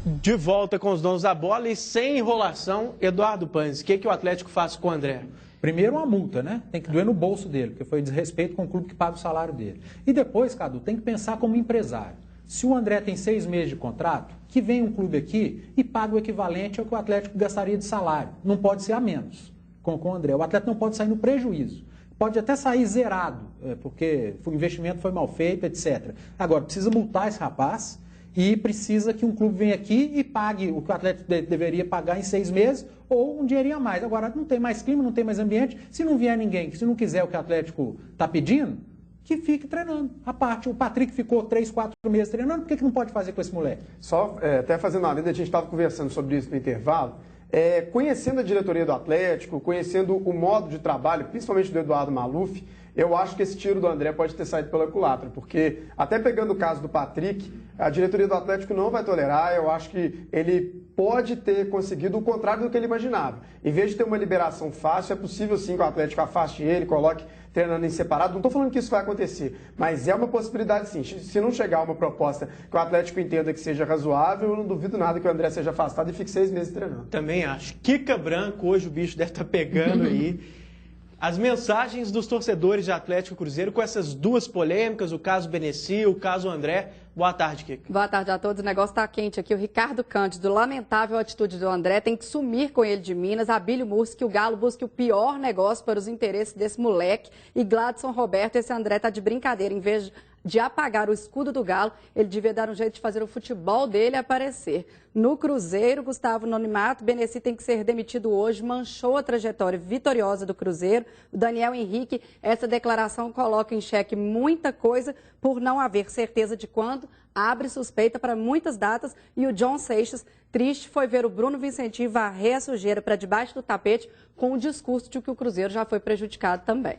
De volta com os donos da bola e sem enrolação, Eduardo Panes, o que o Atlético faz com o André? Primeiro uma multa, né? Tem que doer no bolso dele, porque foi desrespeito com o clube que paga o salário dele. E depois, Cadu, tem que pensar como empresário. Se o André tem 6 meses de contrato, que venha um clube aqui e pague o equivalente ao que o Atlético gastaria de salário. Não pode ser a menos com o André. O Atlético não pode sair no prejuízo. Pode até sair zerado, porque o investimento foi mal feito, etc. Agora, precisa multar esse rapaz e precisa que um clube venha aqui e pague o que o Atlético deveria pagar em 6 meses ou um dinheirinho a mais. Agora, não tem mais clima, não tem mais ambiente. Se não vier ninguém, se não quiser o que o Atlético está pedindo, que fique treinando. A parte, o Patrick ficou 3, 4 meses treinando, por que não pode fazer com esse moleque? Só, até fazendo uma lenda, a gente estava conversando sobre isso no intervalo, conhecendo a diretoria do Atlético, conhecendo o modo de trabalho, principalmente do Eduardo Maluf, eu acho que esse tiro do André pode ter saído pela culatra, porque até pegando o caso do Patrick, a diretoria do Atlético não vai tolerar, eu acho que ele pode ter conseguido o contrário do que ele imaginava. Em vez de ter uma liberação fácil, é possível sim que o Atlético afaste ele, coloque treinando em separado. Não estou falando que isso vai acontecer, mas é uma possibilidade sim. Se não chegar uma proposta que o Atlético entenda que seja razoável, eu não duvido nada que o André seja afastado e fique 6 meses treinando. Também acho. Kika Branco, hoje o bicho deve estar pegando aí. As mensagens dos torcedores de Atlético e Cruzeiro com essas duas polêmicas, o caso Beneci, o caso André. Boa tarde, Kika. Boa tarde a todos. O negócio está quente aqui. O Ricardo Cândido, lamentável atitude do André, tem que sumir com ele de Minas. Abílio Mursi, que o Galo busque o pior negócio para os interesses desse moleque. E Gladson Roberto, esse André tá de brincadeira. Em vez de apagar o escudo do Galo, ele devia dar um jeito de fazer o futebol dele aparecer. No Cruzeiro, Gustavo Nonimato, Beneci tem que ser demitido hoje, manchou a trajetória vitoriosa do Cruzeiro. O Daniel Henrique, essa declaração coloca em xeque muita coisa por não haver certeza de quando, abre suspeita para muitas datas. E o John Seixas, triste, foi ver o Bruno Vicentim varrer a sujeira para debaixo do tapete com o discurso de que o Cruzeiro já foi prejudicado também.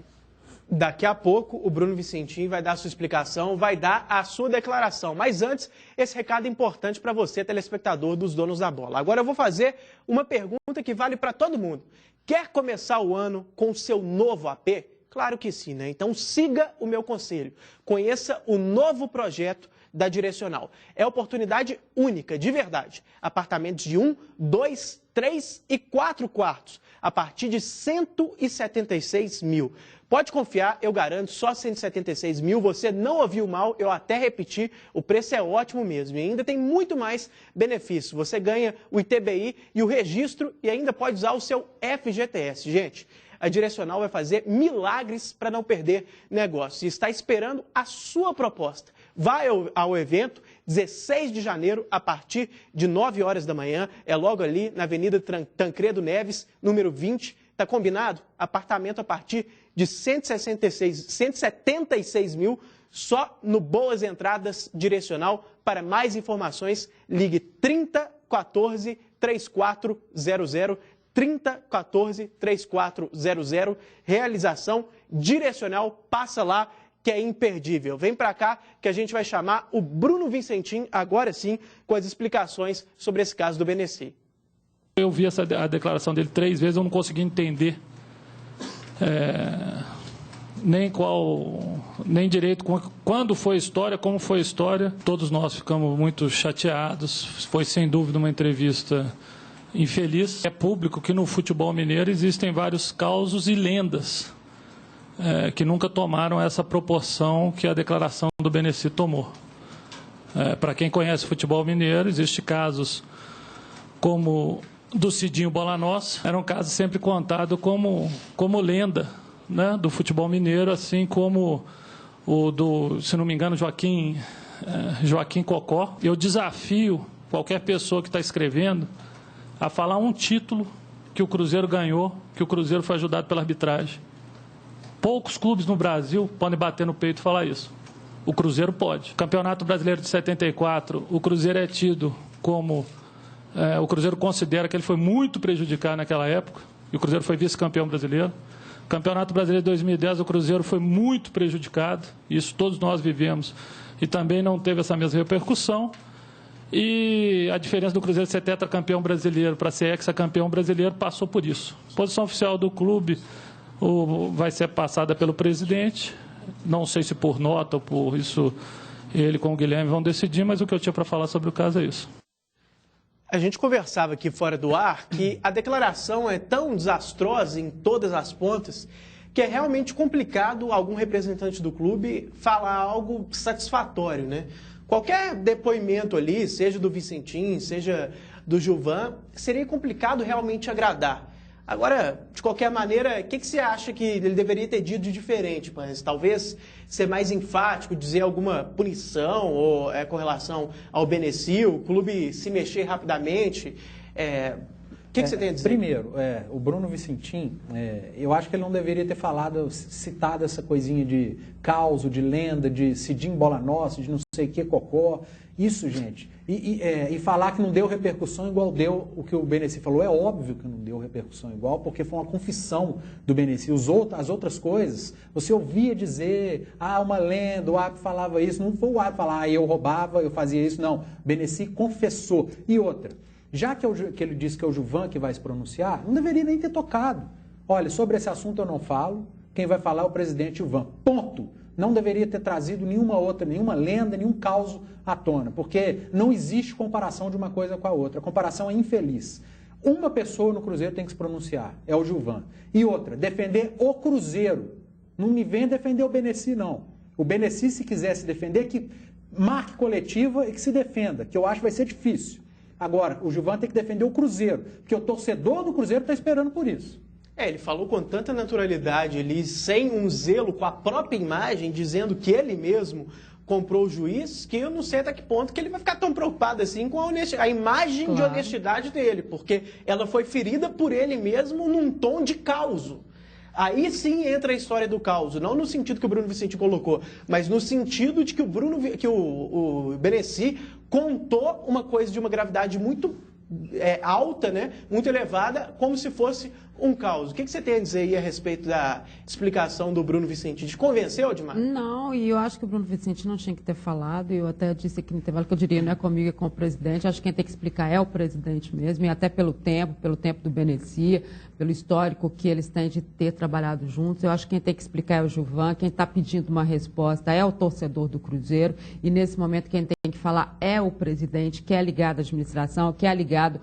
Daqui a pouco, o Bruno Vicentim vai dar a sua explicação, vai dar a sua declaração. Mas antes, esse recado é importante para você, telespectador dos Donos da Bola. Agora eu vou fazer uma pergunta que vale para todo mundo. Quer começar o ano com o seu novo AP? Claro que sim, né? Então siga o meu conselho. Conheça o novo projeto da Direcional. É oportunidade única, de verdade. Apartamentos de 1, 2, 3 e 4 quartos, a partir de 176 mil. Pode confiar, eu garanto, só 176 mil, você não ouviu mal, eu até repeti, o preço é ótimo mesmo. E ainda tem muito mais benefício. Você ganha o ITBI e o registro e ainda pode usar o seu FGTS. Gente, a Direcional vai fazer milagres para não perder negócio. E está esperando a sua proposta. Vai ao evento, 16 de janeiro, a partir de 9 horas da manhã. É logo ali na Avenida Tancredo Neves, número 20. Está combinado? Apartamento a partir de 176 mil, só no Boas Entradas Direcional. Para mais informações, ligue 3014 3400. 3014 3400. Realização Direcional, passa lá que é imperdível. Vem para cá que a gente vai chamar o Bruno Vicentim, agora sim, com as explicações sobre esse caso do Beneci. Eu vi a declaração dele 3 vezes, eu não consegui entender nem direito quando foi a história, como foi a história. Todos nós ficamos muito chateados, foi sem dúvida uma entrevista infeliz. É público que no futebol mineiro existem vários causos e lendas que nunca tomaram essa proporção que a declaração do Beneci tomou. Para quem conhece o futebol mineiro, existem casos como do Cidinho Bola Nossa, era um caso sempre contado como lenda, né, do futebol mineiro, assim como o do, se não me engano, Joaquim Cocó. Eu desafio qualquer pessoa que está escrevendo a falar um título que o Cruzeiro ganhou, que o Cruzeiro foi ajudado pela arbitragem. Poucos clubes no Brasil podem bater no peito e falar isso. O Cruzeiro pode. Campeonato Brasileiro de 74, o Cruzeiro é tido como... o Cruzeiro considera que ele foi muito prejudicado naquela época, e o Cruzeiro foi vice-campeão brasileiro. Campeonato Brasileiro de 2010, o Cruzeiro foi muito prejudicado, isso todos nós vivemos, e também não teve essa mesma repercussão. E a diferença do Cruzeiro ser tetracampeão brasileiro para ser hexacampeão brasileiro passou por isso. A posição oficial do clube vai ser passada pelo presidente, não sei se por nota ou por isso ele com o Guilherme vão decidir, mas o que eu tinha para falar sobre o caso é isso. A gente conversava aqui fora do ar que a declaração é tão desastrosa em todas as pontas que é realmente complicado algum representante do clube falar algo satisfatório, né? Qualquer depoimento ali, seja do Vicentim, seja do Gilvan, seria complicado realmente agradar. Agora, de qualquer maneira, o que você acha que ele deveria ter dito de diferente, Paes? Talvez ser mais enfático, dizer alguma punição ou com relação ao Beneci, o clube se mexer rapidamente. O que você tem a dizer? Primeiro, o Bruno Vicentim, eu acho que ele não deveria ter citado essa coisinha de caos, de lenda, de Cidim Bola Nossa, de não sei o que, cocó. Isso, gente. E falar que não deu repercussão igual deu o que o Beneci falou. É óbvio que não deu repercussão igual, porque foi uma confissão do Beneci. As outras coisas, você ouvia dizer, uma lenda, o árbitro falava isso. Não foi o árbitro falar, eu roubava, eu fazia isso. Não, Beneci confessou. E outra, já que ele disse que é o Gilvan que vai se pronunciar, não deveria nem ter tocado. Olha, sobre esse assunto eu não falo, quem vai falar é o presidente Gilvan. Ponto. Não deveria ter trazido nenhuma lenda, nenhum caos à tona, porque não existe comparação de uma coisa com a outra. A comparação é infeliz. Uma pessoa no Cruzeiro tem que se pronunciar, é o Gilvan. E outra, defender o Cruzeiro. Não me venha defender o Beneci, não. O Beneci, se quiser se defender, que marque coletiva e que se defenda, que eu acho que vai ser difícil. Agora, o Gilvan tem que defender o Cruzeiro, porque o torcedor do Cruzeiro está esperando por isso. Ele falou com tanta naturalidade ali, sem um zelo com a própria imagem, dizendo que ele mesmo comprou o juiz, que eu não sei até que ponto que ele vai ficar tão preocupado assim com a imagem de honestidade dele, porque ela foi ferida por ele mesmo num tom de caos. Aí sim entra a história do caos, não no sentido que o Bruno Vicentim colocou, mas no sentido de que o Beneci contou uma coisa de uma gravidade muito alta, né? Muito elevada, como se fosse um caos. O que você tem a dizer aí a respeito da explicação do Bruno Vicentim? Te convenceu, Edmar? Não, e eu acho que o Bruno Vicentim não tinha que ter falado, eu até disse aqui no intervalo que eu diria, não é comigo, é com o presidente. Acho que quem tem que explicar é o presidente mesmo, e até pelo tempo do Beneci, pelo histórico que eles têm de ter trabalhado juntos. Eu acho que quem tem que explicar é o Gilvan, quem está pedindo uma resposta é o torcedor do Cruzeiro, e nesse momento quem tem que falar é o presidente, que é ligado à administração, que é ligado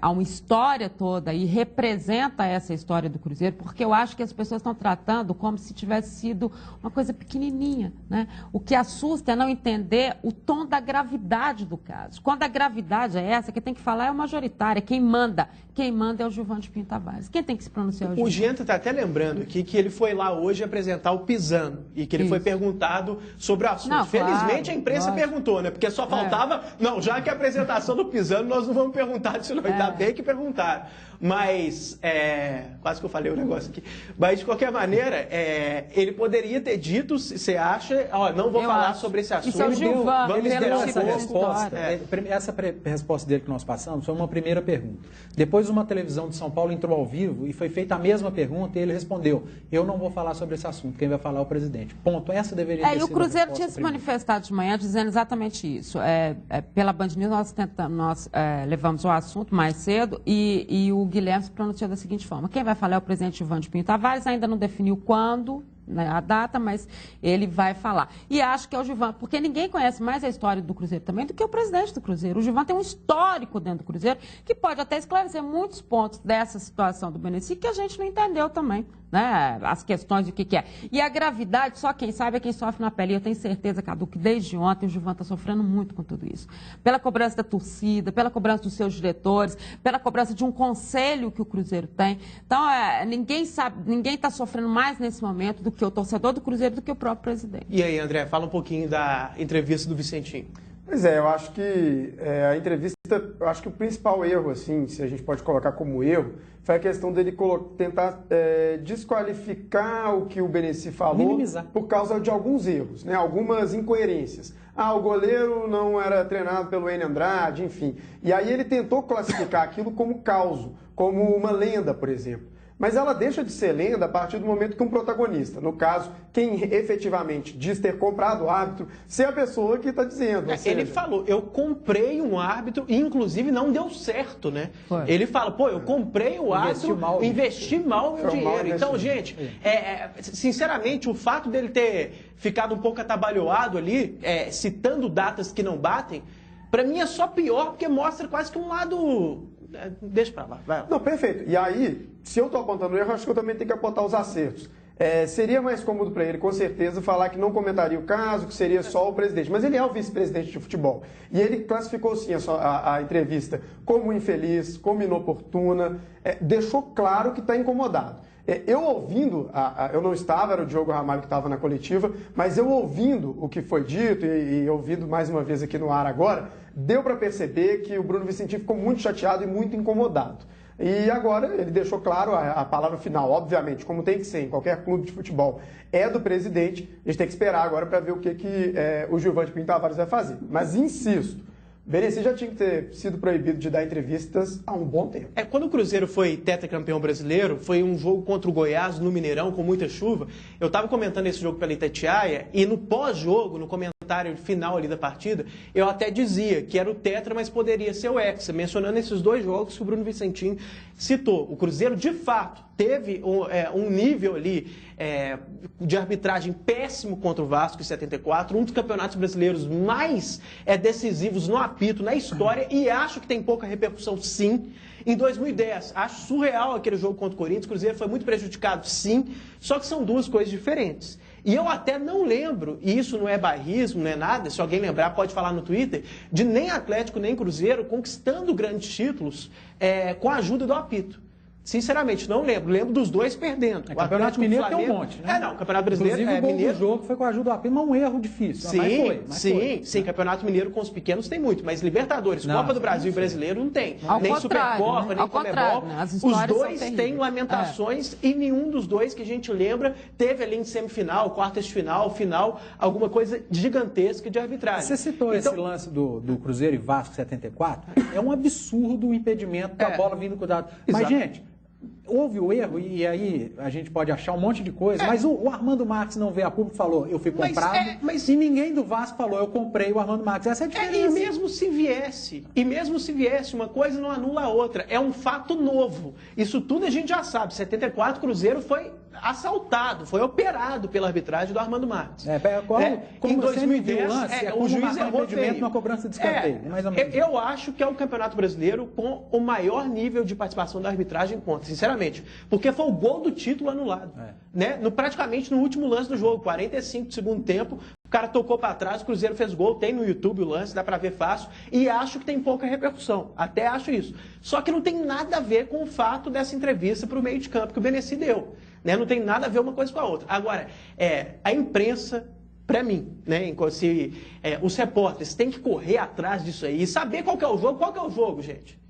a uma história toda e representa essa história do Cruzeiro, porque eu acho que as pessoas estão tratando como se tivesse sido uma coisa pequenininha, né? O que assusta é não entender o tom da gravidade do caso. Quando a gravidade é essa, quem tem que falar é o majoritário, quem manda é o Gilvan de Pinto Tavares. Quem tem que se pronunciar é o Gilvan. O Genta está até lembrando aqui que ele foi lá hoje apresentar o Pisano e que ele foi perguntado sobre o assunto. Não, Felizmente claro, a imprensa perguntou, né? Porque só faltava, não, já que a apresentação do Pisano nós não vamos perguntar disso não, ainda bem que perguntaram. Mas, quase que eu falei o negócio aqui, mas de qualquer maneira, ele poderia ter dito, você acha, não vou falar sobre esse assunto. Isso é o Gilvan, vamos esperar essa resposta. Essa resposta dele que nós passamos foi uma primeira pergunta. Depois uma televisão de São Paulo entrou ao vivo e foi feita a mesma pergunta e ele respondeu, eu não vou falar sobre esse assunto, quem vai falar é o presidente. Ponto. Essa deveria ter sido a resposta. E o Cruzeiro tinha se manifestado de manhã dizendo exatamente isso. Pela Band News nós levamos o assunto mais cedo e o Guilherme se pronunciou da seguinte forma, quem vai falar é o presidente Gilvan de Pinto Tavares, ainda não definiu quando, né, a data, mas ele vai falar. E acho que é o Gilvan, porque ninguém conhece mais a história do Cruzeiro também do que o presidente do Cruzeiro. O Gilvan tem um histórico dentro do Cruzeiro que pode até esclarecer muitos pontos dessa situação do Beneci que a gente não entendeu também, né? As questões do que é. E a gravidade, só quem sabe é quem sofre na pele. Eu tenho certeza, Cadu, que desde ontem o Gilvan está sofrendo muito com tudo isso. Pela cobrança da torcida, pela cobrança dos seus diretores, pela cobrança de um conselho que o Cruzeiro tem. Então, ninguém está sofrendo mais nesse momento do que o torcedor do Cruzeiro, do que o próprio presidente. E aí, André, fala um pouquinho da entrevista do Vicentim. Pois eu acho que a entrevista, eu acho que o principal erro, assim, se a gente pode colocar como erro, foi a questão dele tentar desqualificar o que o Beneci falou. Minimizar. Por causa de alguns erros, né? Algumas incoerências. O goleiro não era treinado pelo Enio Andrade, enfim. E aí ele tentou classificar aquilo como caos, como uma lenda, por exemplo. Mas ela deixa de ser lenda a partir do momento que um protagonista, no caso, quem efetivamente diz ter comprado o árbitro, ser a pessoa que está dizendo. Ele falou, eu comprei um árbitro e inclusive não deu certo, né? Foi. Ele fala, eu comprei o árbitro, investi mal o meu dinheiro. Então, gente, sinceramente, o fato dele ter ficado um pouco atabalhoado ali, citando datas que não batem, Para mim é só pior, porque mostra quase que um lado... Deixa pra lá, vai lá. Não, perfeito. E aí, se eu estou apontando o erro, acho que eu também tenho que apontar os acertos. Seria mais cômodo para ele, com certeza, falar que não comentaria o caso, que seria só o presidente. Mas ele é o vice-presidente de futebol. E ele classificou, sim, a entrevista como infeliz, como inoportuna, deixou claro que está incomodado. Eu ouvindo, eu não estava, era o Diogo Ramalho que estava na coletiva, mas eu ouvindo o que foi dito e ouvindo mais uma vez aqui no ar agora, deu para perceber que o Bruno Vicentim ficou muito chateado e muito incomodado. E agora ele deixou claro a palavra final, obviamente, como tem que ser em qualquer clube de futebol, é do presidente. A gente tem que esperar agora para ver o que o Gilvan Pinto Tavares vai fazer. Mas insisto, Benessi já tinha que ter sido proibido de dar entrevistas há um bom tempo. Quando o Cruzeiro foi tetracampeão brasileiro, foi um jogo contra o Goiás no Mineirão, com muita chuva. Eu estava comentando esse jogo pela Itatiaia e no pós-jogo, no comentário final ali da partida, eu até dizia que era o tetra, mas poderia ser o hexa, mencionando esses dois jogos que o Bruno Vicentim citou. O Cruzeiro, de fato, teve um nível ali de arbitragem péssimo contra o Vasco em 74, um dos campeonatos brasileiros mais decisivos no apito, na história, e acho que tem pouca repercussão, sim. Em 2010, acho surreal aquele jogo contra o Corinthians, o Cruzeiro foi muito prejudicado, sim, só que são duas coisas diferentes. E eu até não lembro, e isso não é bairrismo, não é nada, se alguém lembrar pode falar no Twitter, de nem Atlético nem Cruzeiro conquistando grandes títulos com a ajuda do apito. Sinceramente, não lembro. Lembro dos dois perdendo. O Campeonato Mineiro tem um monte, né? Não, o Campeonato Brasileiro Inclusive, o gol mineiro... do jogo foi com a ajuda do apito, mas um erro difícil. Sim, Campeonato Mineiro com os pequenos tem muito, mas Libertadores, Copa do Brasil e Brasileiro não tem. Nem Supercopa, nem Conmebol. Os dois têm lamentações e nenhum dos dois que a gente lembra teve ali em semifinal, quartas de final, final, alguma coisa gigantesca de arbitragem. Você citou esse lance do Cruzeiro e Vasco 74, é um absurdo o impedimento da bola vindo cuidado. Mas, gente, houve o erro, e aí a gente pode achar um monte de coisa, mas o Armando Marques não veio a público e falou, eu fui comprado, e ninguém do Vasco falou, eu comprei o Armando Marques. Essa é a diferença. E mesmo se viesse, uma coisa não anula a outra. É um fato novo. Isso tudo a gente já sabe. 74, o Cruzeiro foi assaltado, foi operado pela arbitragem do Armando Marques. Como em 2010, o lance, o juiz errou feio. Uma cobrança de escanteio. Mais ou menos. Eu acho que é o Campeonato Brasileiro com o maior nível de participação da arbitragem em conta, sinceramente. Porque foi o gol do título anulado. Né? Praticamente no último lance do jogo, 45 do segundo tempo, o cara tocou para trás, o Cruzeiro fez gol, tem no YouTube o lance, dá para ver fácil, e acho que tem pouca repercussão, até acho isso. Só que não tem nada a ver com o fato dessa entrevista para o meio de campo que o Benessi deu. Né? Não tem nada a ver uma coisa com a outra. Agora, a imprensa, para mim, né, os repórteres têm que correr atrás disso aí e saber qual que é o jogo, gente.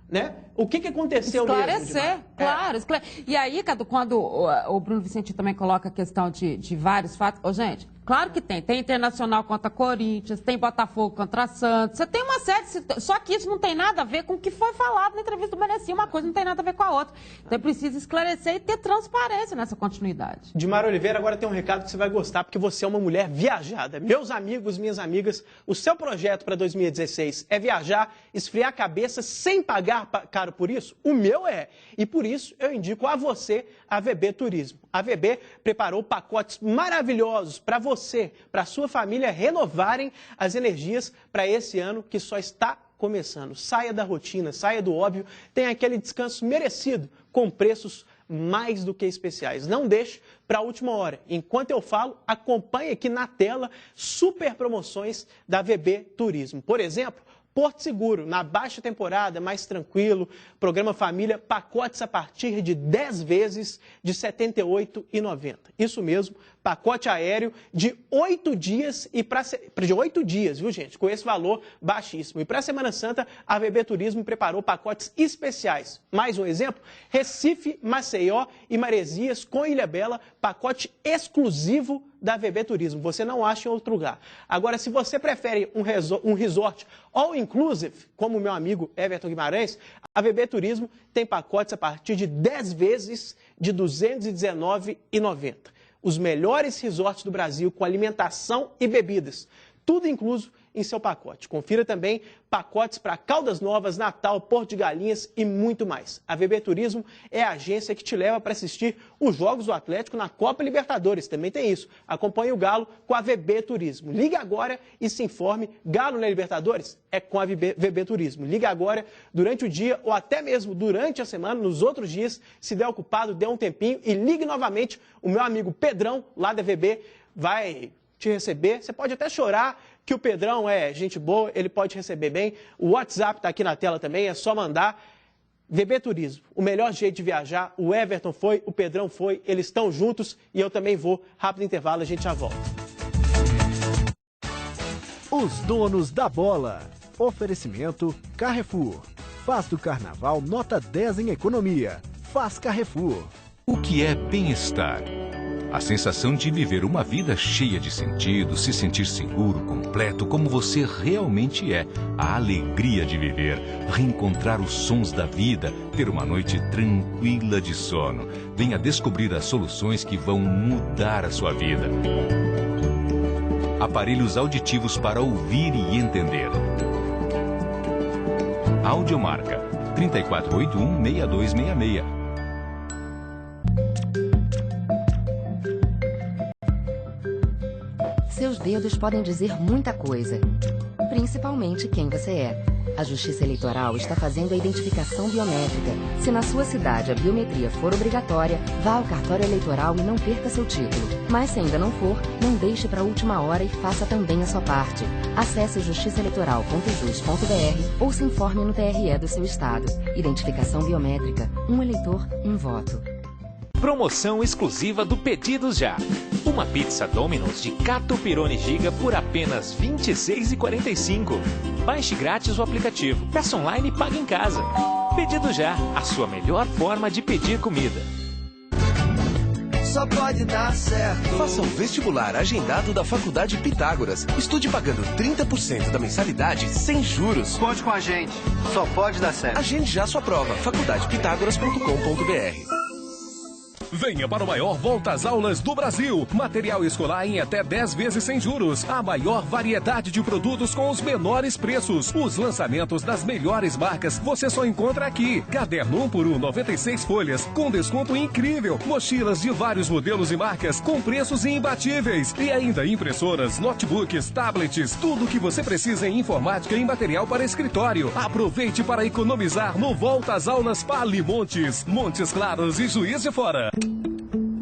Né? O que aconteceu Esclarecer, claro. E aí, Cadu, quando o Bruno Vicentim também coloca a questão de vários fatos... gente, claro que tem. Tem Internacional contra Corinthians, tem Botafogo contra Santos. Você tem uma série de... Só que isso não tem nada a ver com o que foi falado na entrevista do Benessi. Uma coisa não tem nada a ver com a outra. Então, precisa esclarecer e ter transparência nessa continuidade. Dimara Oliveira, agora tem um recado que você vai gostar, porque você é uma mulher viajada. Meus amigos, minhas amigas, o seu projeto para 2016 é viajar, esfriar a cabeça sem pagar caro por isso? O meu é. E por isso eu indico a você a VB Turismo. A VB preparou pacotes maravilhosos para você, para a sua família renovarem as energias para esse ano que só está começando. Saia da rotina, saia do óbvio, tenha aquele descanso merecido com preços mais do que especiais. Não deixe para a última hora. Enquanto eu falo, acompanhe aqui na tela super promoções da VB Turismo. Por exemplo, Porto Seguro, na baixa temporada, mais tranquilo, programa Família, pacotes a partir de 10 vezes de R$ 78,90. Isso mesmo, pacote aéreo de 8 dias, de 8 dias, viu gente, com esse valor baixíssimo. E para a Semana Santa, a VB Turismo preparou pacotes especiais. Mais um exemplo, Recife, Maceió e Maresias com Ilhabela, pacote exclusivo da VB Turismo. Você não acha em outro lugar. Agora, se você prefere um resort all inclusive, como o meu amigo Everton Guimarães, a VB Turismo tem pacotes a partir de 10 vezes de R$ 219,90. Os melhores resorts do Brasil com alimentação e bebidas. Tudo incluso em seu pacote. Confira também pacotes para Caldas Novas, Natal, Porto de Galinhas e muito mais. A VB Turismo é a agência que te leva para assistir os Jogos do Atlético na Copa Libertadores. Também tem isso. Acompanhe o Galo com a VB Turismo. Ligue agora e se informe. Galo na Libertadores é com a VB Turismo. Ligue agora durante o dia ou até mesmo durante a semana, nos outros dias. Se der ocupado, dê um tempinho e ligue novamente. O meu amigo Pedrão, lá da VB, vai te receber. Você pode até chorar, que o Pedrão é gente boa, ele pode te receber bem. O WhatsApp está aqui na tela também, é só mandar. VB Turismo, o melhor jeito de viajar. O Everton foi, o Pedrão foi, eles estão juntos e eu também vou. Rápido intervalo, a gente já volta. Os donos da bola. Oferecimento Carrefour. Faz do carnaval nota 10 em economia. Faz Carrefour. O que é bem-estar? A sensação de viver uma vida cheia de sentido, se sentir seguro, completo, como você realmente é. A alegria de viver, reencontrar os sons da vida, ter uma noite tranquila de sono. Venha descobrir as soluções que vão mudar a sua vida. Aparelhos auditivos para ouvir e entender. Audiomarca 3481-6266. Seus dedos podem dizer muita coisa, principalmente quem você é. A Justiça Eleitoral está fazendo a identificação biométrica. Se na sua cidade a biometria for obrigatória, vá ao cartório eleitoral e não perca seu título. Mas se ainda não for, não deixe para a última hora e faça também a sua parte. Acesse justiçaeleitoral.jus.br ou se informe no TRE do seu estado. Identificação biométrica. Um eleitor, um voto. Promoção exclusiva do Pedidos Já. Uma pizza Domino's de Catupiry Giga por apenas R$ 26,45. Baixe grátis o aplicativo, peça online e pague em casa. Pedido Já, a sua melhor forma de pedir comida. Só pode dar certo. Faça um vestibular agendado da Faculdade Pitágoras. Estude pagando 30% da mensalidade sem juros. Conte com a gente. Só pode dar certo. Agende já sua prova. faculdadepitagoras.com.br. Venha para o maior Volta às Aulas do Brasil. Material escolar em até 10 vezes sem juros. A maior variedade de produtos com os menores preços. Os lançamentos das melhores marcas você só encontra aqui. Caderno 1 por 1, 96 folhas, com desconto incrível. Mochilas de vários modelos e marcas, com preços imbatíveis. E ainda impressoras, notebooks, tablets, tudo o que você precisa em informática e material para escritório. Aproveite para economizar no Volta às Aulas Pali Montes. Montes Claros e Juiz de Fora.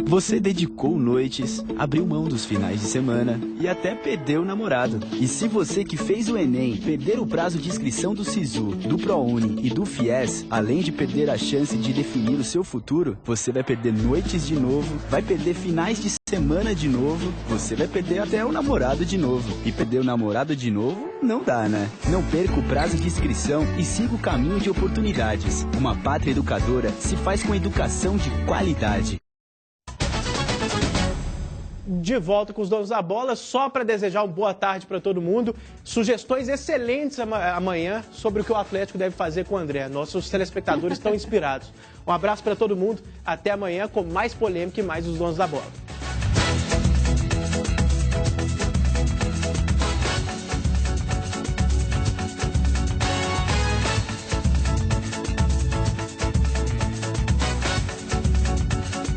Você dedicou noites, abriu mão dos finais de semana e até perdeu o namorado. E se você que fez o Enem perder o prazo de inscrição do Sisu, do ProUni e do FIES, além de perder a chance de definir o seu futuro, você vai perder noites de novo, vai perder finais de semana de novo, você vai perder até o namorado de novo. E perder o namorado de novo não dá, né? Não perca o prazo de inscrição e siga o caminho de oportunidades. Uma pátria educadora se faz com educação de qualidade. De volta com os donos da bola, só para desejar uma boa tarde para todo mundo. Sugestões excelentes amanhã sobre o que o Atlético deve fazer com o André. Nossos telespectadores estão inspirados. Um abraço para todo mundo. Até amanhã com mais polêmica e mais os donos da bola.